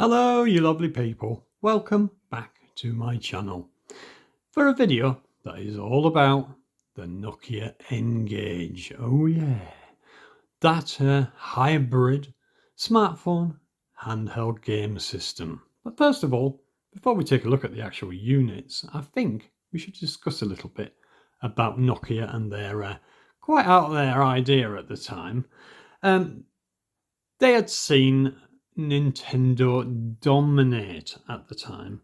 Hello you lovely people, welcome back to my channel for a video that is all about the Nokia N-GAGE. Oh yeah, that hybrid smartphone handheld game system. But first of all, before we take a look at the actual units, I think we should discuss a little bit about Nokia and their quite out there idea at the time. They had seen Nintendo dominate at the time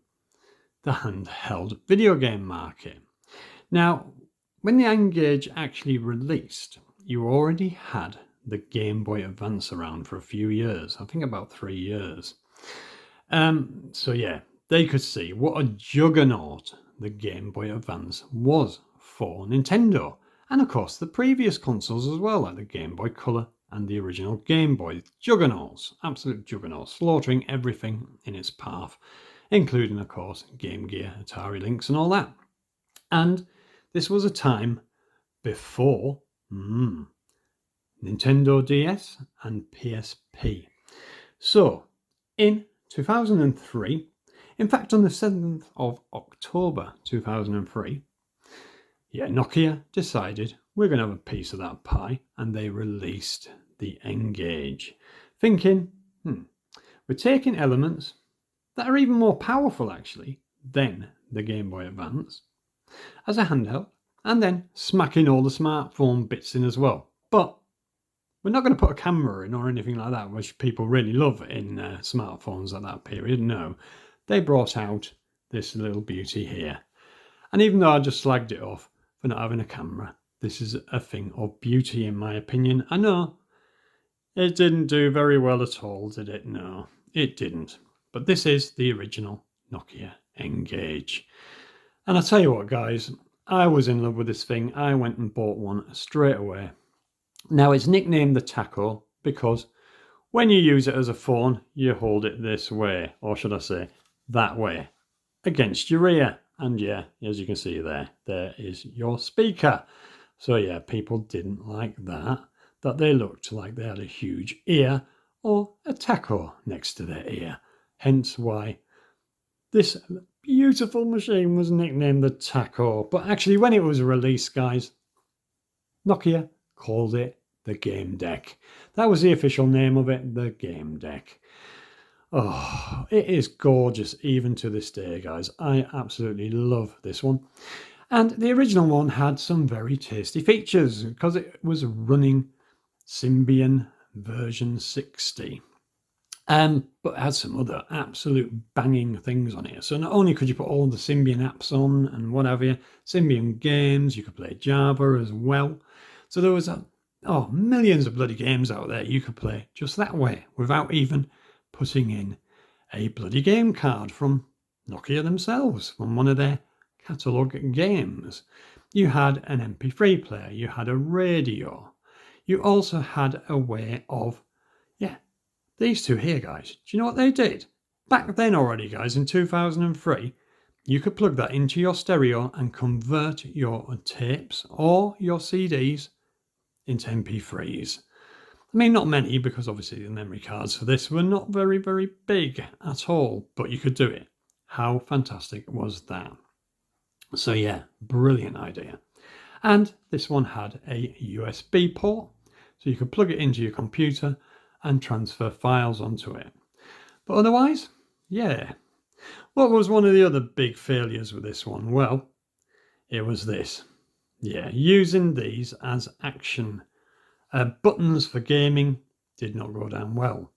the handheld video game market. Now, when the N-GAGE actually released, you already had the Game Boy Advance around for a few years, I think about 3 years. So yeah, they could see what a juggernaut the Game Boy Advance was for Nintendo, and of course the previous consoles as well, like the Game Boy Color and the original Game Boy. Juggernauts, absolute juggernauts, slaughtering everything in its path, including of course Game Gear, Atari Lynx and all that. And this was a time before Nintendo DS and PSP. So in 2003, in fact on the 7th of October 2003, Nokia decided we're going to have a piece of that pie, and they released the N-GAGE, thinking, we're taking elements that are even more powerful actually than the Game Boy Advance as a handheld, and then smacking all the smartphone bits in as well. But we're not going to put a camera in or anything like that, which people really love in smartphones at that period. No, they brought out this little beauty here. And even though I just slagged it off for not having a camera, this is a thing of beauty in my opinion. I know it didn't do very well at all, did it? No, it didn't. But this is the original Nokia N-GAGE. And I tell you what guys, I was in love with this thing. I went and bought one straight away. Now it's nicknamed the Taco because when you use it as a phone, you hold it this way, or should I say that way, against your ear. And yeah, as you can see there is your speaker. So yeah, people didn't like that they looked like they had a huge ear or a taco next to their ear. Hence why this beautiful machine was nicknamed the Taco. But actually when it was released, guys, Nokia called it the Game Deck. That was the official name of it, the Game Deck. Oh, it is gorgeous even to this day, guys. I absolutely love this one. And the original one had some very tasty features because it was running Symbian version 60. But it had some other absolute banging things on here. So not only could you put all the Symbian apps on and what have you, Symbian games, you could play Java as well. So there was millions of bloody games out there you could play just that way without even putting in a bloody game card from Nokia themselves, from one of their catalogue games. You had an MP3 player, you had a radio, you also had a way of, these two here, guys. Do you know what they did? Back then already, guys, in 2003, you could plug that into your stereo and convert your tapes or your CDs into MP3s. I mean, not many, because obviously the memory cards for this were not very, very big at all, but you could do it. How fantastic was that? So yeah, brilliant idea. And this one had a USB port, so you could plug it into your computer and transfer files onto it. But otherwise, yeah. What was one of the other big failures with this one? Well, it was this. Yeah, using these as action buttons for gaming did not go down well.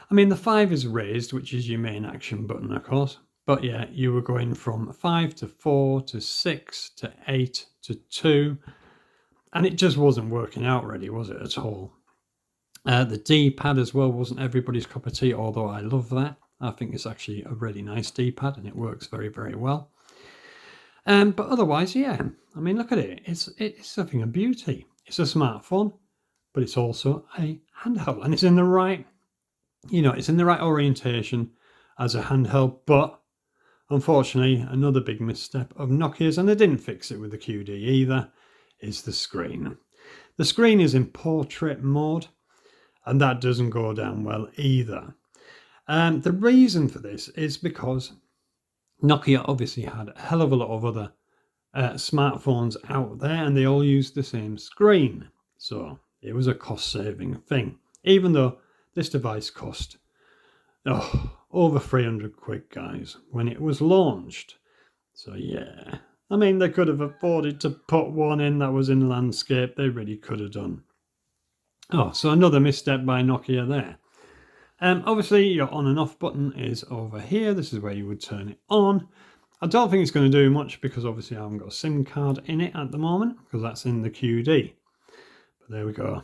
I mean, the 5 is raised, which is your main action button, of course. But yeah, you were going from 5 to 4 to 6 to 8 to 2. And it just wasn't working out really, was it, at all? The D-pad as well wasn't everybody's cup of tea, although I love that. I think it's actually a really nice D-pad and it works very, very well. But otherwise, yeah, I mean, look at it. It's something of beauty. It's a smartphone, but it's also a handheld, and it's in the right, it's in the right orientation as a handheld. But unfortunately, another big misstep of Nokia's, and they didn't fix it with the QD either, is the screen. The screen is in portrait mode, and that doesn't go down well either. The reason for this is because Nokia obviously had a hell of a lot of other smartphones out there, and they all used the same screen. So it was a cost-saving thing, even though this device cost over 300 quid, guys, when it was launched. So yeah, I mean, they could have afforded to put one in that was in landscape. They really could have done. So another misstep by Nokia there. Obviously, your on and off button is over here. This is where you would turn it on. I don't think it's going to do much because obviously I haven't got a SIM card in it at the moment because that's in the QD. But there we go.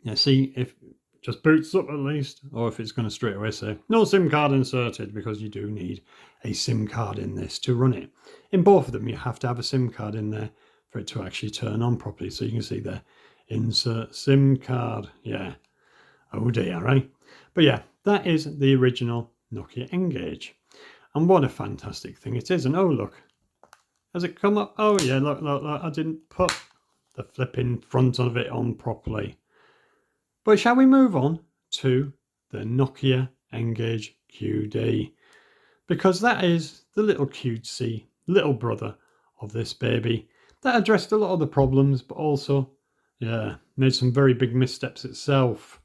Yeah, see, if it just boots up at least, or if it's going to straight away say no SIM card inserted, because you do need a SIM card in this to run it. In both of them, you have to have a SIM card in there for it to actually turn on properly. So you can see there, insert SIM card. Yeah. Oh dear, right? But yeah, that is the original Nokia N-GAGE. And what a fantastic thing it is. And oh, look, has it come up? Oh yeah, look, I didn't put the flipping front of it on properly. But shall we move on to the Nokia N-GAGE QD? Because that is the little cutesy little brother of this baby that addressed a lot of the problems, but also, yeah, made some very big missteps itself.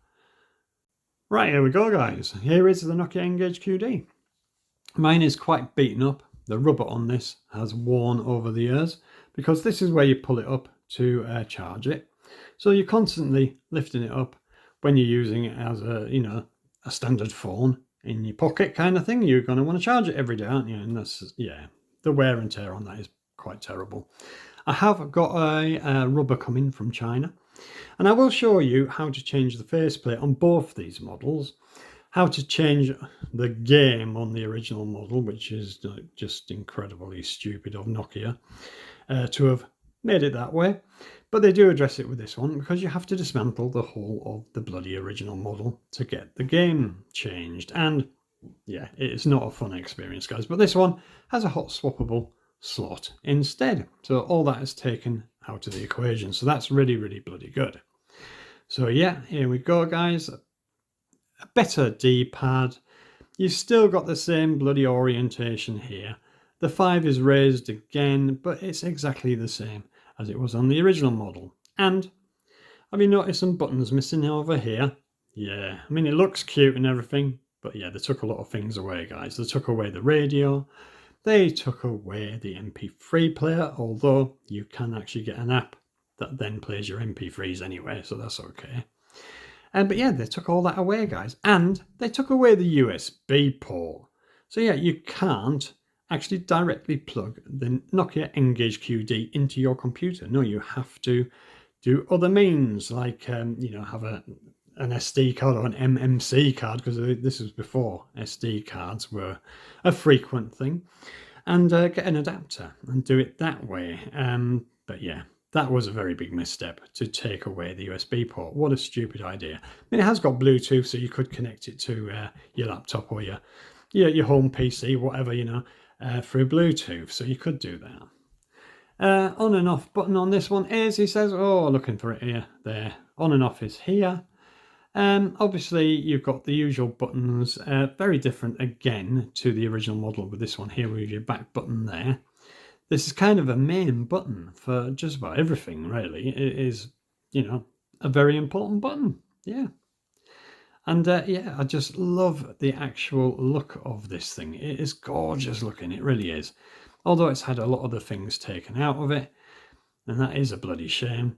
Right, here we go, guys. Here is the Nokia N-GAGE QD. Mine is quite beaten up. The rubber on this has worn over the years because this is where you pull it up to charge it. So you're constantly lifting it up when you're using it as a standard phone in your pocket kind of thing. You're going to want to charge it every day, aren't you? And that's, yeah, the wear and tear on that is quite terrible. I have got a rubber coming from China. And I will show you how to change the faceplate on both these models, how to change the game on the original model, which is just incredibly stupid of Nokia to have made it that way. But they do address it with this one because you have to dismantle the whole of the bloody original model to get the game changed. And yeah, it's not a fun experience, guys. But this one has a hot swappable slot instead. So all that is taken out of the equation. So that's really, really bloody good. So yeah, here we go, guys. A better D-pad. You've still got the same bloody orientation here. The 5 is raised again, but it's exactly the same as it was on the original model. And have you noticed some buttons missing over here? Yeah, I mean, it looks cute and everything, but yeah, they took a lot of things away, guys. They took away the radio. They took away the MP3 player, although you can actually get an app that then plays your MP3s anyway, so that's okay. But yeah, they took all that away, guys. And they took away the USB port. So yeah, you can't actually directly plug the Nokia N-GAGE QD into your computer. No, you have to do other means, like have a an SD card or an MMC card, because this was before SD cards were a frequent thing, and get an adapter and do it that way. But yeah, that was a very big misstep to take away the USB port. What a stupid idea. I mean, it has got Bluetooth, so you could connect it to your laptop or your home PC, whatever, through Bluetooth, so you could do that. On and off button on this one is, he says, oh, looking for it here, there. On and off is here. Obviously, you've got the usual buttons, very different again to the original model with this one here with your back button there. This is kind of a main button for just about everything, really. It is, a very important button. Yeah. And yeah, I just love the actual look of this thing. It is gorgeous looking, it really is. Although it's had a lot of the things taken out of it, and that is a bloody shame.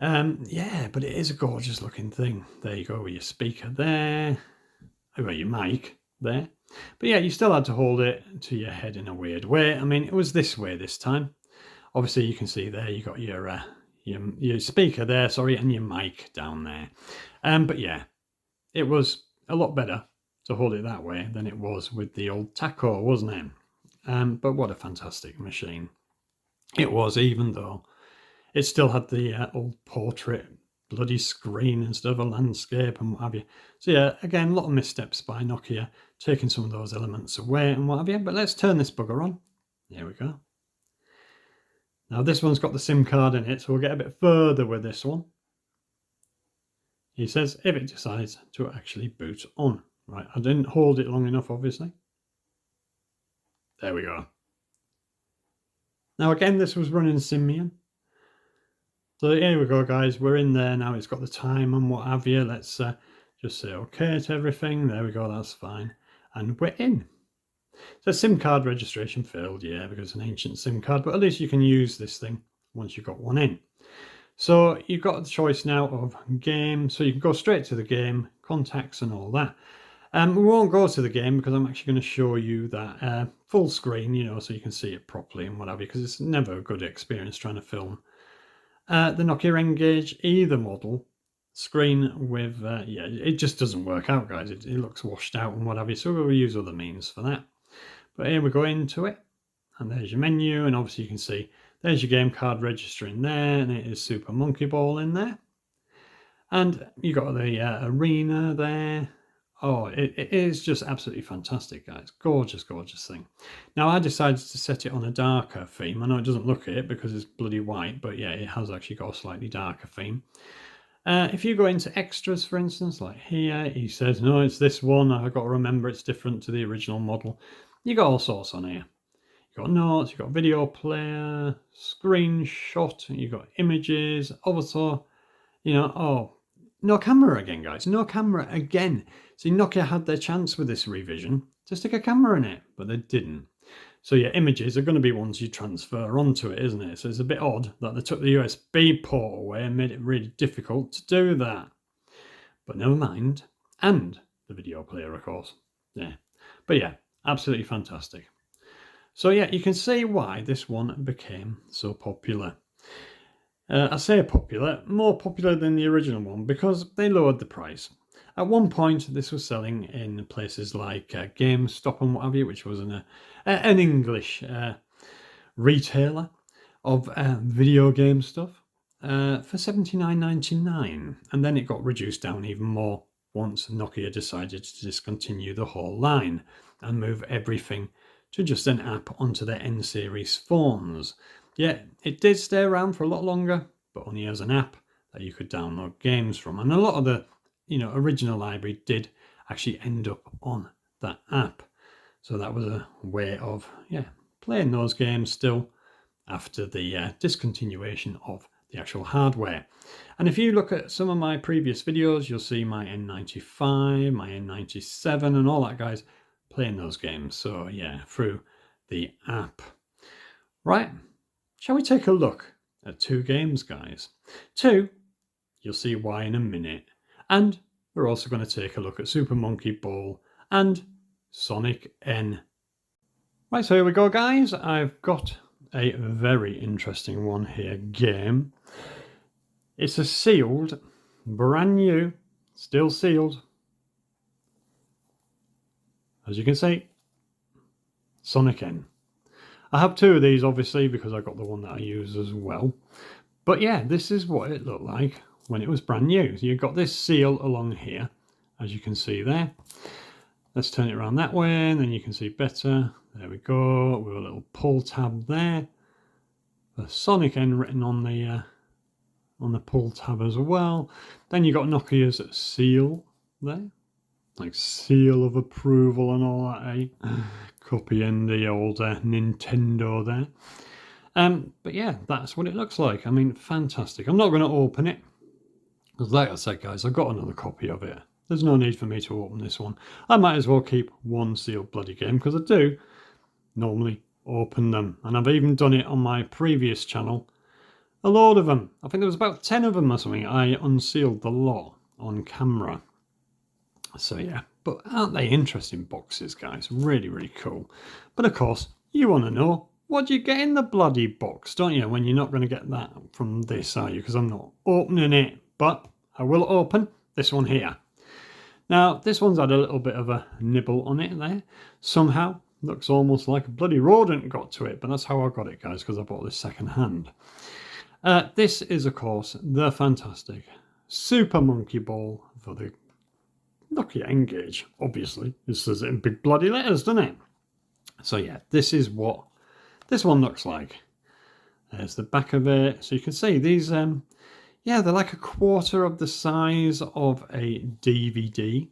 Yeah, but it is a gorgeous looking thing. There you go with your speaker there. Well, your mic there. But yeah, you still had to hold it to your head in a weird way. I mean, it was this way this time. Obviously, you can see there you got your speaker there, sorry, and your mic down there. But yeah, it was a lot better to hold it that way than it was with the old Taco, wasn't it? But what a fantastic machine it was, even though it still had the old portrait bloody screen and stuff, a landscape and what have you. So yeah, again, a lot of missteps by Nokia, taking some of those elements away and what have you. But let's turn this bugger on. There we go. Now this one's got the SIM card in it, so we'll get a bit further with this one. He says if it decides to actually boot on. Right, I didn't hold it long enough, obviously. There we go. Now again, this was running Simian. So here we go, guys. We're in there now. It's got the time and what have you. Let's just say okay to everything. There we go. That's fine. And we're in. So SIM card registration failed, yeah, because it's an ancient SIM card. But at least you can use this thing once you've got one in. So you've got the choice now of game. So you can go straight to the game, contacts and all that. We won't go to the game because I'm actually going to show you that full screen, so you can see it properly and whatever, because it's never a good experience trying to film the Nokia N-GAGE either model screen with, yeah, it just doesn't work out, guys. It looks washed out and whatever, so we'll use other means for that. But here we go into it, and there's your menu, and obviously you can see there's your game card registering there, and it is Super Monkey Ball in there. And you got the arena there. Oh, it is just absolutely fantastic, guys. Gorgeous, gorgeous thing. Now, I decided to set it on a darker theme. I know it doesn't look it because it's bloody white, but yeah, it has actually got a slightly darker theme. If you go into extras, for instance, like here, he says, no, it's this one. I've got to remember it's different to the original model. You got all sorts on here. You got notes, you got video player, screenshot, you got images, also, oh, no camera again, guys. No camera again. See, Nokia had their chance with this revision to stick a camera in it, but they didn't. So yeah, images are going to be ones you transfer onto it, isn't it? So it's a bit odd that they took the USB port away and made it really difficult to do that. But never mind. And the video player, of course. Yeah. But yeah, absolutely fantastic. So yeah, you can see why this one became so popular. I say popular, more popular than the original one because they lowered the price. At one point, this was selling in places like GameStop and what have you, which was an English retailer of video game stuff, for $79.99. And then it got reduced down even more once Nokia decided to discontinue the whole line and move everything to just an app onto their N-series phones. Yeah, it did stay around for a lot longer, but only as an app that you could download games from. And a lot of the original library did actually end up on that app. So that was a way of, playing those games still after the discontinuation of the actual hardware. And if you look at some of my previous videos, you'll see my N95, my N97 and all that, guys, playing those games. So yeah, through the app. Right. Shall we take a look at two games, guys? Two, you'll see why in a minute. And we're also going to take a look at Super Monkey Ball and Sonic N. Right, so here we go, guys. I've got a very interesting one here, game. It's a sealed, brand new still sealed. As you can see, Sonic N. I have two of these obviously because I got the one that I use as well. But yeah, this is what it looked like when it was brand new. So you've got this seal along here, as you can see there. Let's turn it around that way and then you can see better. There we go, with a little pull tab there. The Sonic N written on the pull tab as well. Then you got Nokia's seal there. Like seal of approval and all that, eh? Copying the old Nintendo there. But yeah, that's what it looks like. I mean, fantastic. I'm not going to open it because, like I said, guys, I've got another copy of it. There's no need for me to open this one. I might as well keep one sealed bloody game because I do normally open them, and I've even done it on my previous channel. A load of them. I think there was about 10 of them or something. I unsealed the lot on camera. So yeah, but aren't they interesting boxes, guys? Really, really cool. But of course, you want to know, what do you get in the bloody box, don't you? When you're not going to get that from this, are you? Because I'm not opening it, but I will open this one here. Now, this one's had a little bit of a nibble on it there. Somehow, looks almost like a bloody rodent got to it, but that's how I got it, guys, because I bought this second hand. This is, of course, the fantastic Super Monkey Ball for the Nokia N-GAGE, obviously. It says it in big bloody letters, doesn't it? So yeah, this is what this one looks like. There's the back of it. So you can see these, yeah, they're like a quarter of the size of a DVD.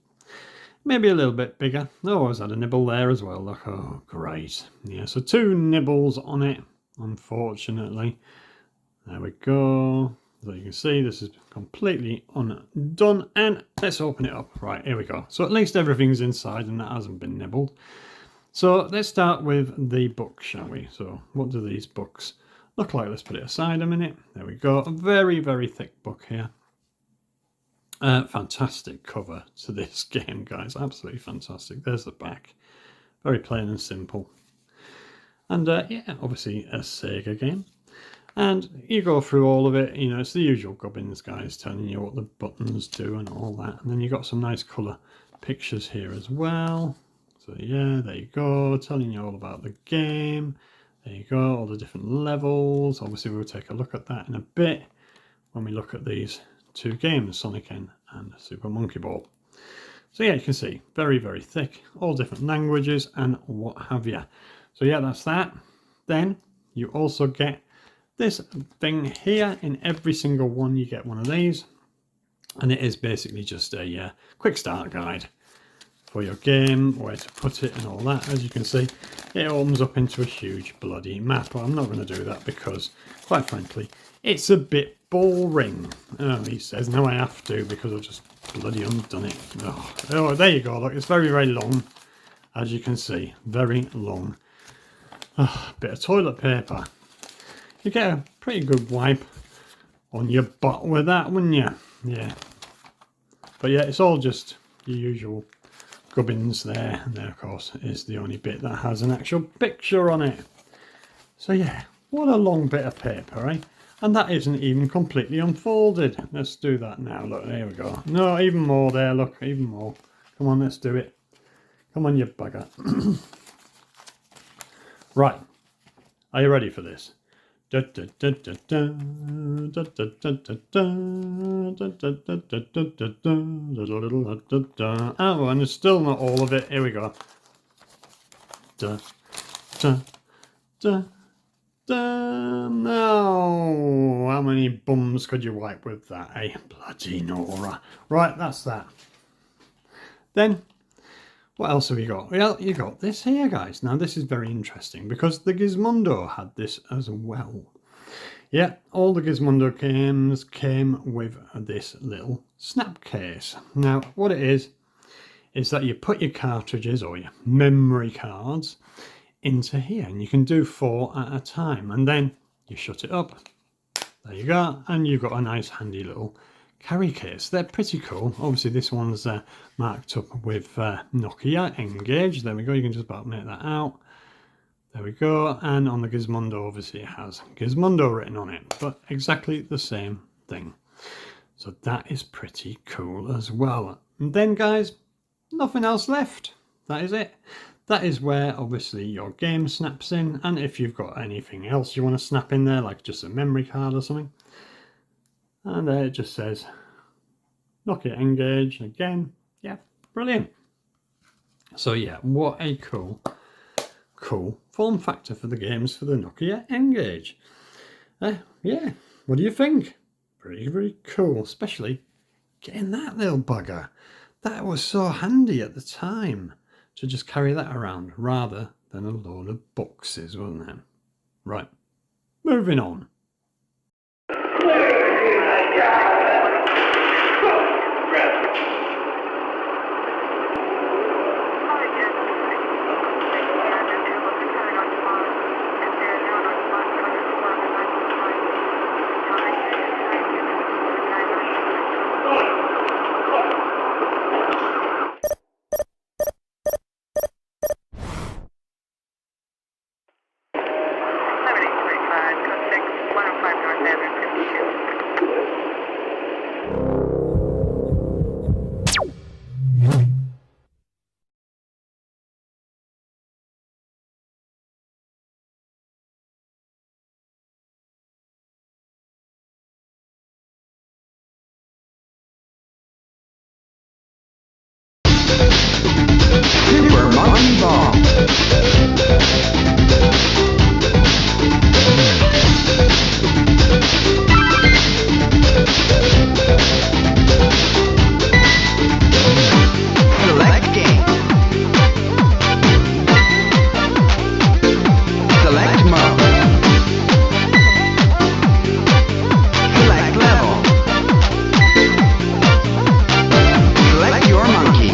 Maybe a little bit bigger. Oh, I was had a nibble there as well. Look, oh, great. Yeah, so 2 nibbles on it, unfortunately. There we go. So you can see this is completely undone, and let's open it up. Right, here we go. So at least everything's inside and that hasn't been nibbled. So let's start with the book, shall we? So what do these books look like? Let's put it aside a minute. There we go. A very, very thick book here. Fantastic cover to this game, guys. Absolutely fantastic. There's the back. Very plain and simple. And yeah, obviously a Sega game. And you go through all of it, you know, it's the usual gubbins, guys, telling you what the buttons do and all that. And then you've got some nice colour pictures here as well. So yeah, there you go, telling you all about the game. There you go, all the different levels. Obviously we'll take a look at that in a bit when we look at these 2 games, Sonic N and Super Monkey Ball. So yeah, you can see, very, very thick, all different languages and what have you. So yeah, that's that. Then you also get this thing here. In every single one you get one of these, and it is basically just a quick start guide for your game, where to put it and all that. As you can see, it opens up into a huge bloody map, but I'm not going to do that because, quite frankly, it's a bit boring. Oh, he says, no, I have to because I've just bloody undone it. Oh, there you go, look, it's very, very long, as you can see, very long. Oh, bit of toilet paper. You get a pretty good wipe on your butt with that, wouldn't you? Yeah. But yeah, it's all just your usual gubbins there. And there, of course, is the only bit that has an actual picture on it. So yeah, what a long bit of paper, eh? And that isn't even completely unfolded. Let's do that now. Look, there we go. No, even more there. Look, even more. Come on, let's do it. Come on, you bugger. Right. Are you ready for this? Oh, and it's still not all of it. Here we go. No, how many bums could you wipe with that, eh? Bloody Nora. Right, that's that. Then, what else have we got? Well, you got this here, guys. Now, this is very interesting because the Gizmondo had this as well. Yeah, all the Gizmondo games came with this little snap case. Now, what it is that you put your cartridges or your memory cards into here, and you can do 4 at a time, and then you shut it up. There you go, and you've got a nice handy little carry case. They're pretty cool. Obviously this one's marked up with Nokia N-GAGE. There we go, you can just about make that out. There we go, and on the Gizmondo obviously it has Gizmondo written on it, but exactly the same thing. So that is pretty cool as well. And then guys, nothing else left. That is it. That is where obviously your game snaps in, and if you've got anything else you want to snap in there, like just a memory card or something. And there it just says Nokia N-GAGE again. Yeah, brilliant. So yeah, what a cool form factor for the games for the Nokia N-GAGE. Yeah, what do you think? Pretty cool, especially getting that little bugger. That was so handy at the time to just carry that around rather than a load of boxes, wasn't it? Right, moving on. Super Monkey Ball. Select game. Select mode. Select level. Select your monkey.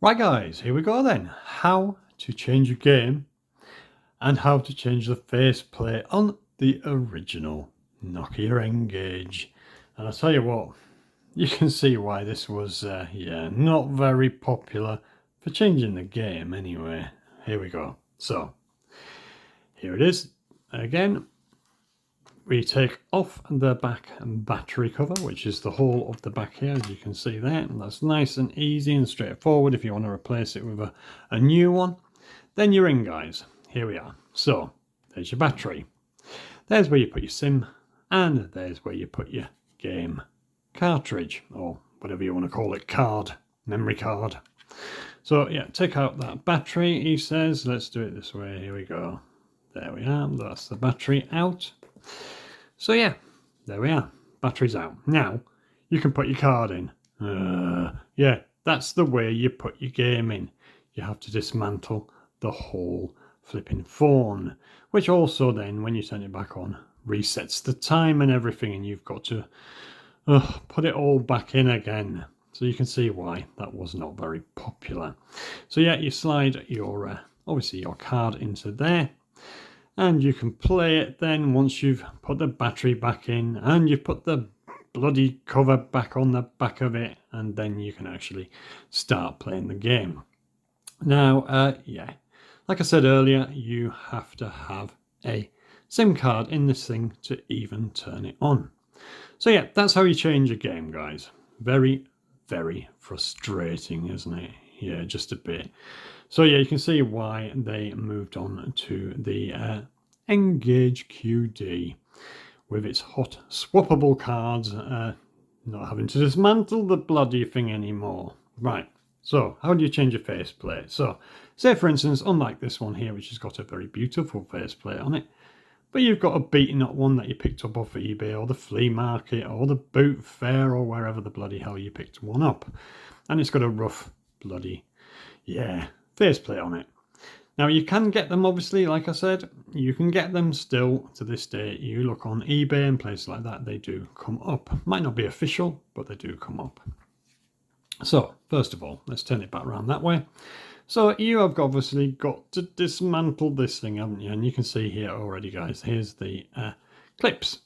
Right guys, here we go then. How to change a game and how to change the faceplate on the original Nokia N-GAGE. And I'll tell you what, you can see why this was not very popular for changing the game anyway. Here we go. So here it is again. We take off the back battery cover, which is the whole of the back here, as you can see there. And that's nice and easy and straightforward if you want to replace it with a new one. Then you're in, guys. Here we are. So there's your battery. There's where you put your SIM, and there's where you put your game cartridge, or whatever you want to call it, card, memory card. So yeah, take out that battery, he says. Let's do it this way. Here we go. There we are. That's the battery out. So yeah, there we are. Battery's out. Now, you can put your card in. Yeah, that's the way you put your game in. You have to dismantle the whole flipping phone, which also then, when you turn it back on, resets the time and everything, and you've got to put it all back in again. So you can see why that was not very popular. So yeah, you slide your, obviously your card into there. And you can play it then once you've put the battery back in and you've put the bloody cover back on the back of it, and then you can actually start playing the game. Now, yeah, like I said earlier, you have to have a SIM card in this thing to even turn it on. So yeah, that's how you change a game, guys. Very, very frustrating, isn't it? Yeah, just a bit. So yeah, you can see why they moved on to the N-GAGE QD with its hot swappable cards, not having to dismantle the bloody thing anymore. Right, so how do you change a faceplate? So say for instance, unlike this one here, which has got a very beautiful faceplate on it, but you've got a beaten up one that you picked up off eBay or the flea market or the boot fair or wherever the bloody hell you picked one up, and it's got a rough bloody faceplate on it. Now you can get them, obviously, like I said, you can get them still to this day. You look on eBay and places like that, they do come up. Might not be official, but they do come up. So first of all, let's turn it back around that way. So you have obviously got to dismantle this thing, haven't you? And you can see here already, guys, here's the clips.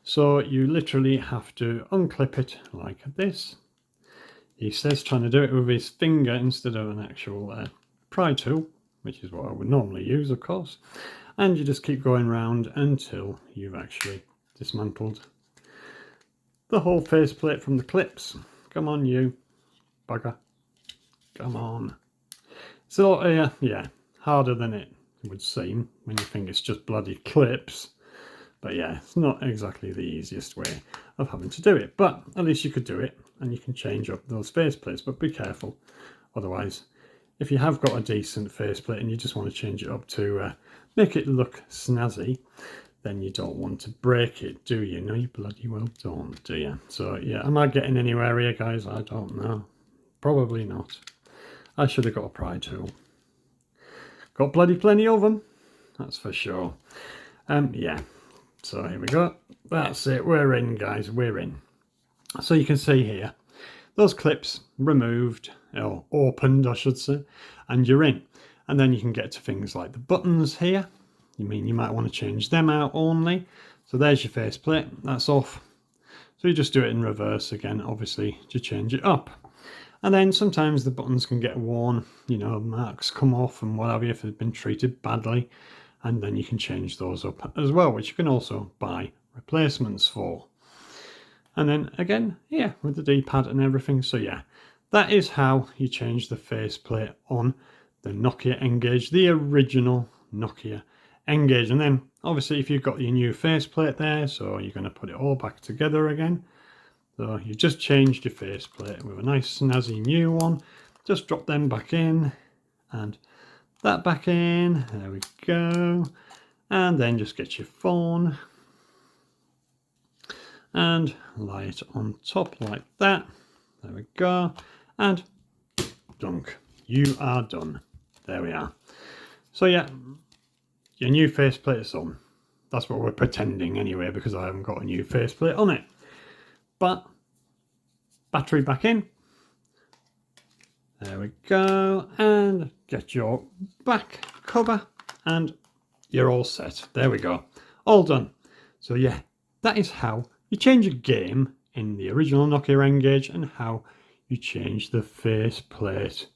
So you literally have to unclip it like this. He says trying to do it with his finger instead of an actual pry tool, which is what I would normally use, of course. And you just keep going round until you've actually dismantled the whole faceplate from the clips. Come on, you bugger. Come on. It's a lot, yeah, harder than it would seem when you think it's just bloody clips. But yeah, it's not exactly the easiest way of having to do it. But at least you could do it, and you can change up those faceplates. But be careful, otherwise, if you have got a decent faceplate and you just want to change it up to make it look snazzy, then you don't want to break it, do you? No, you bloody well don't, do you? So yeah, am I getting anywhere here, guys? I don't know. Probably not. I should have got a pry tool. Got bloody plenty of them, that's for sure. Yeah, so here we go. That's it, we're in, guys, we're in. So you can see here, those clips removed, or opened I should say, and you're in. And then you can get to things like the buttons here. You might want to change them out only. So there's your faceplate, that's off. So you just do it in reverse again, obviously, to change it up. And then sometimes the buttons can get worn, you know, marks come off and what have you if they've been treated badly. And then you can change those up as well, which you can also buy replacements for. And then again, yeah, with the D-pad and everything. So yeah, that is how you change the faceplate on the Nokia N-GAGE, the original Nokia N-GAGE. And then obviously if you've got your new faceplate there, so you're going to put it all back together again. So you've just changed your faceplate with a nice snazzy new one. Just drop them back in and that back in. There we go. And then just get your phone and lie it on top like that. There we go. And dunk. You are done. There we are. So yeah, your new faceplate is on. That's what we're pretending anyway, because I haven't got a new faceplate on it. But battery back in. There we go. And get your back cover and you're all set. There we go. All done. So yeah, that is how you change a game in the original Nokia N-GAGE and how you change the faceplate.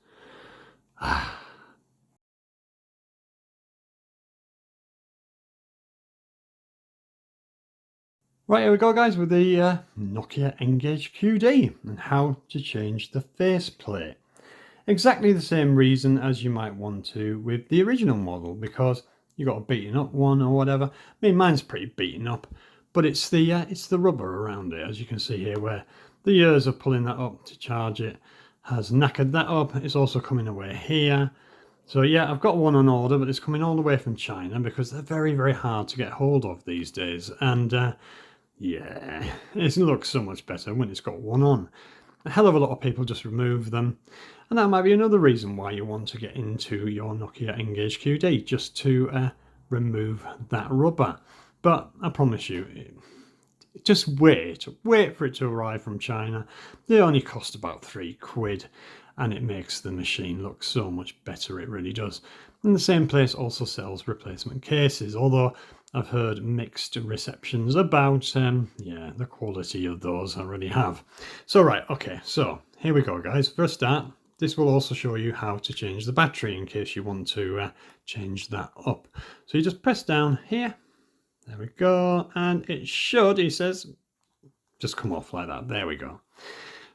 Right, here we go guys with the Nokia N-GAGE QD and how to change the faceplate. Exactly the same reason as you might want to with the original model, because you got a beaten up one or whatever. I mean, mine's pretty beaten up, but it's the rubber around it, as you can see here, where the years of pulling that up to charge it has knackered that up. It's also coming away here. So yeah, I've got one on order, but it's coming all the way from China because they're very, very hard to get hold of these days. And yeah, it looks so much better when it's got one on. A hell of a lot of people just remove them, and that might be another reason why you want to get into your Nokia N-GAGE QD, just to remove that rubber. But I promise you, just wait for it to arrive from China. They only cost about £3 and it makes the machine look so much better, it really does. And the same place also sells replacement cases, although I've heard mixed receptions about yeah, the quality of those. I really have. So right, okay, so here we go guys. For a start, this will also show you how to change the battery in case you want to change that up. So you just press down here. There we go, and it should, he says, just come off like that. There we go.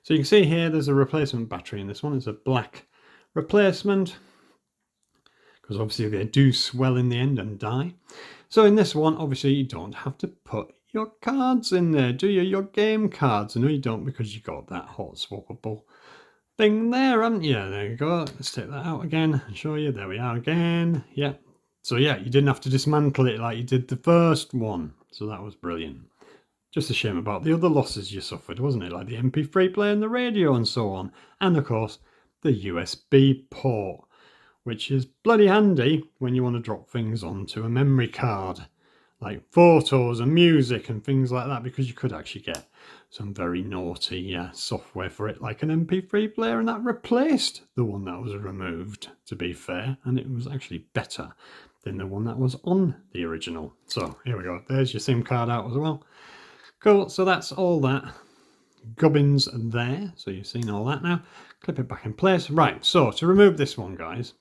So you can see here there's a replacement battery in this one. It's a black replacement, because obviously they do swell in the end and die. So in this one, obviously you don't have to put your cards in there, do you? Your game cards. No, you don't, because you got that hot swappable thing there, haven't you? There you go. Let's take that out again and show you. There we are again. Yeah. So yeah, you didn't have to dismantle it like you did the first one. So that was brilliant. Just a shame about the other losses you suffered, wasn't it? Like the MP3 player and the radio and so on. And of course, the USB port, which is bloody handy when you want to drop things onto a memory card, like photos and music and things like that, because you could actually get some very naughty software for it, like an MP3 player, and that replaced the one that was removed, to be fair, and it was actually better than the one that was on the original. So here we go, there's your SIM card out as well. Cool, so that's all that gubbins there. So you've seen all that now. Clip it back in place. Right, so to remove this one, guys,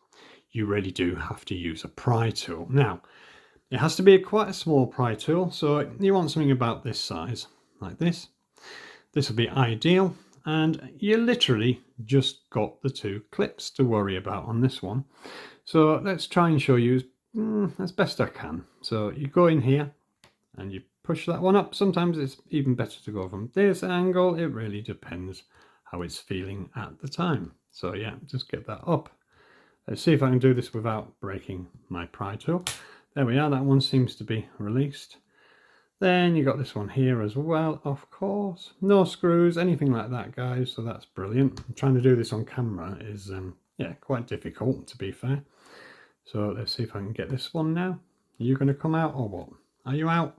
you really do have to use a pry tool. Now, it has to be quite a small pry tool, so you want something about this size, like this. This will be ideal, and you literally just got the two clips to worry about on this one. So let's try and show you as best I can. So you go in here and you push that one up. Sometimes it's even better to go from this angle. It really depends how it's feeling at the time. So yeah, just get that up. Let's see if I can do this without breaking my pry tool. There we are, that one seems to be released. Then you got this one here as well, of course. No screws, anything like that, guys, so that's brilliant. Trying to do this on camera is yeah, quite difficult, to be fair. So let's see if I can get this one now. Are you going to come out or what? Are you out?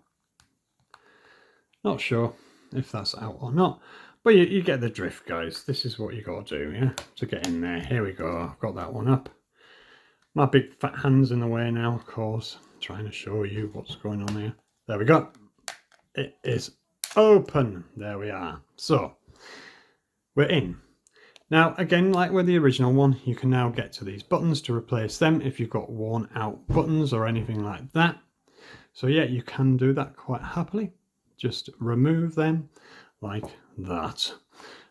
Not sure if that's out or not, but you get the drift, guys. This is what you got to do, yeah, to get in there. Here we go, I've got that one up. My big fat hand's in the way now, of course. I'm trying to show you what's going on here. There we go. It is open. There we are. So we're in. Now, again, like with the original one, you can now get to these buttons to replace them if you've got worn out buttons or anything like that. So yeah, you can do that quite happily. Just remove them like that.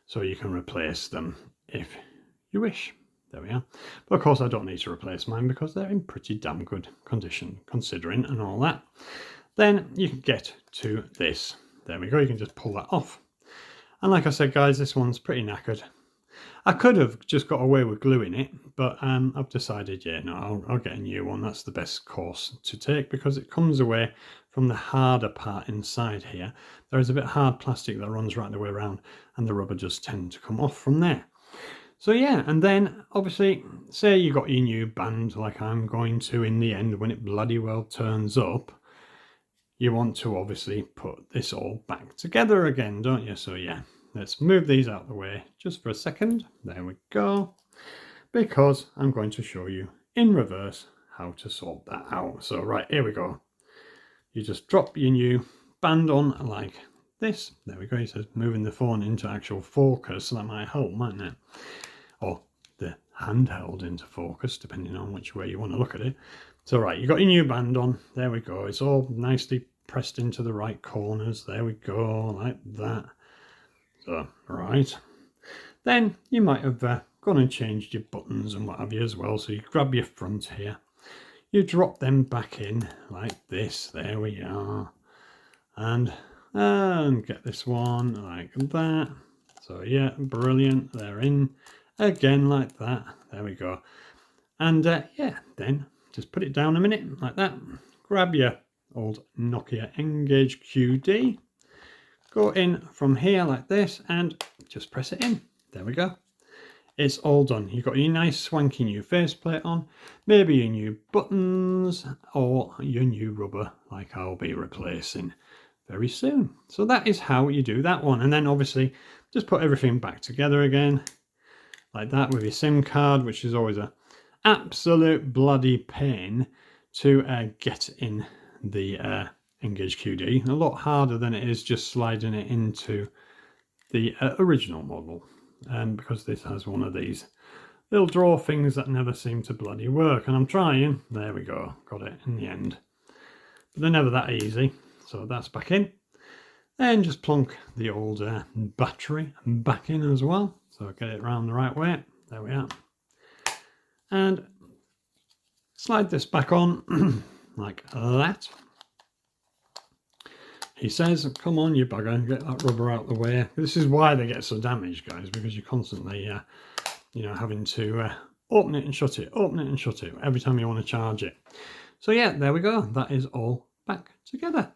So you can replace them if you wish. There we are. But of course I don't need to replace mine because they're in pretty damn good condition considering and all that. Then you can get to this. There we go, you can just pull that off. And like I said, guys, this one's pretty knackered. I could have just got away with gluing it, but I've decided, yeah, no, I'll get a new one. That's the best course to take because it comes away from the harder part inside here. There is a bit of hard plastic that runs right the way around and the rubber does tend to come off from there. So yeah, and then obviously, say you got your new band like I'm going to in the end when it bloody well turns up, you want to obviously put this all back together again, don't you? So yeah, let's move these out of the way just for a second. There we go. because I'm going to show you in reverse how to sort that out. So right, here we go. You just drop your new band on like this. There we go. It says moving the phone into actual focus, so that might help, mightn't it? Or the handheld into focus, depending on which way you want to look at it. So right, you got your new band on. There we go. It's all nicely pressed into the right corners. There we go, like that. So right. Then you might have gone and changed your buttons and what have you as well. So you grab your front here. You drop them back in like this. There we are. And get this one like that. So yeah, brilliant. They're in again like that. There we go. And yeah, then just put it down a minute like that. Grab your old Nokia N-GAGE QD. Go in from here like this and just press it in. There we go. It's all done. You've got your nice swanky new faceplate on, maybe your new buttons or your new rubber like I'll be replacing very soon. So that is how you do that one. And then obviously just put everything back together again like that with your SIM card, which is always a absolute bloody pain to get in the N-GAGE QD. A lot harder than it is just sliding it into the original model, because this has one of these little draw things that never seem to bloody work, and I'm trying. There we go, got it in the end, but they're never that easy. So that's back in. Then just plonk the old battery back in as well, so get it around the right way. There we are, and slide this back on like that. He says, come on, you bugger, get that rubber out of the way. This is why they get so damaged, guys, because you're constantly, you know, having to open it and shut it, open it and shut it every time you want to charge it. So yeah, there we go. That is all back together.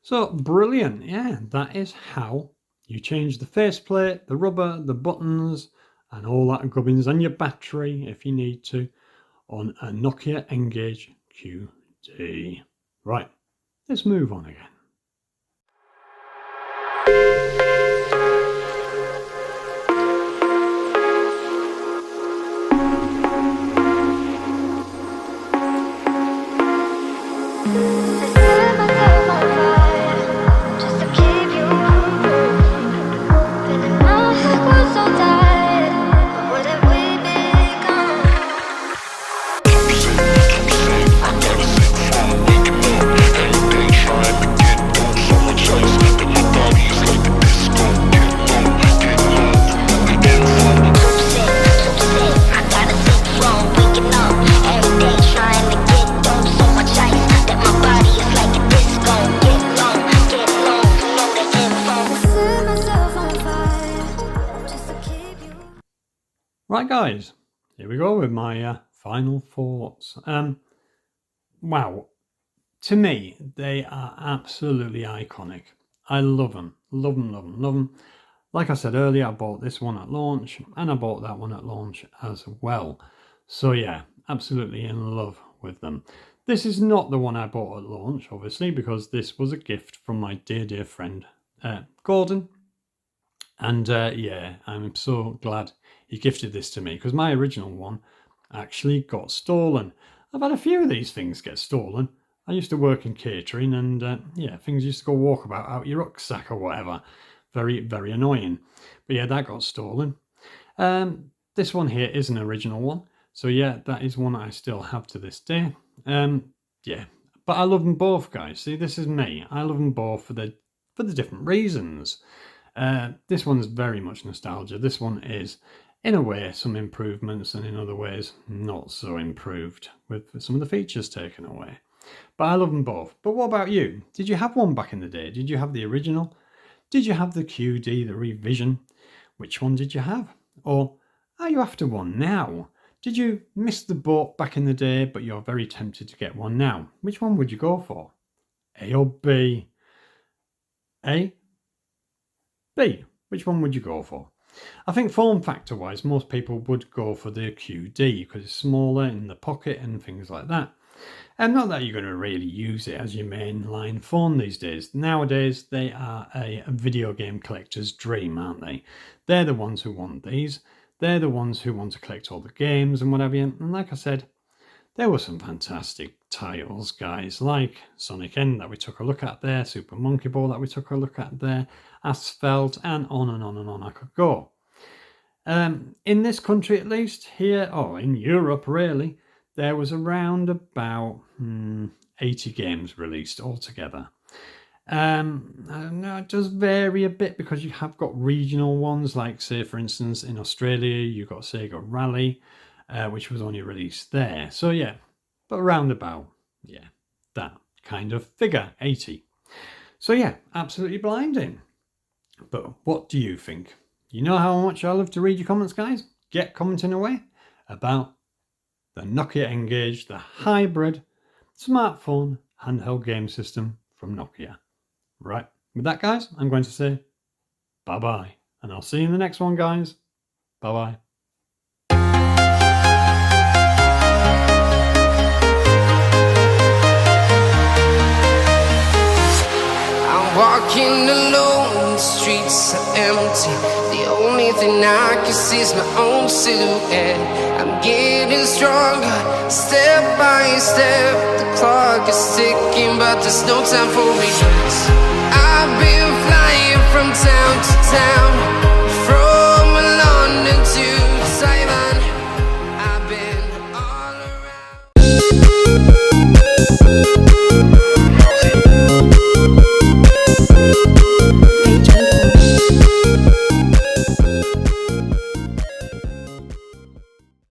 So brilliant. Yeah, that is how you change the faceplate, the rubber, the buttons, and all that gubbins, and your battery if you need to, on a Nokia N-GAGE QD. Right, let's move on again. Right, guys, here we go with my final thoughts. Wow, to me, they are absolutely iconic. I love them, love them, love them, love them. Like I said earlier, I bought this one at launch, and I bought that one at launch as well. So yeah, absolutely in love with them. This is not the one I bought at launch, obviously, because this was a gift from my dear, dear friend, Gordon. And yeah, I'm so glad he gifted this to me, because my original one actually got stolen. I've had a few of these things get stolen. I used to work in catering, and yeah, things used to go walkabout out your rucksack or whatever. Very, very annoying. But yeah, that got stolen. This one here is an original one. So yeah, that is one I still have to this day. Yeah, but I love them both, guys. See, this is me. I love them both for the different reasons. This one's very much nostalgia. This one is, in a way, some improvements, and in other ways, not so improved, with some of the features taken away. But I love them both. But what about you? Did you have one back in the day? Did you have the original? Did you have the QD, the revision? Which one did you have? Or are you after one now? Did you miss the boat back in the day, but you're very tempted to get one now? Which one would you go for? A or B? A? B? Which one would you go for? I think form factor wise, most people would go for the QD because it's smaller in the pocket and things like that. And not that you're going to really use it as your mainline phone these days. Nowadays, they are a video game collector's dream, aren't they? They're the ones who want these. they're the ones who want to collect all the games and whatever. And like I said, there were some fantastic titles, guys, like Sonic N that we took a look at there, Super Monkey Ball that we took a look at there, Asphalt, and on and on and on I could go. In this country, at least, here, or in Europe, really, there was around about 80 games released altogether. It does vary a bit because you have got regional ones, like, say, for instance, in Australia, you've got Sega Rally, which was only released there. So, yeah, but around about, yeah, that kind of figure, 80. So, yeah, absolutely blinding. But what do you think? You know how much I love to read your comments, guys? Get commenting away about the Nokia N-GAGE, the hybrid smartphone handheld game system from Nokia. Right, with that, guys, I'm going to say bye-bye. And I'll see you in the next one, guys. Bye-bye. I'm walking alone, the streets are empty. The only thing I can see is my own silhouette. I'm getting stronger, step by step. The clock is ticking, but there's no time for regrets. I've been flying from town to town, from London to Taiwan. I've been all around.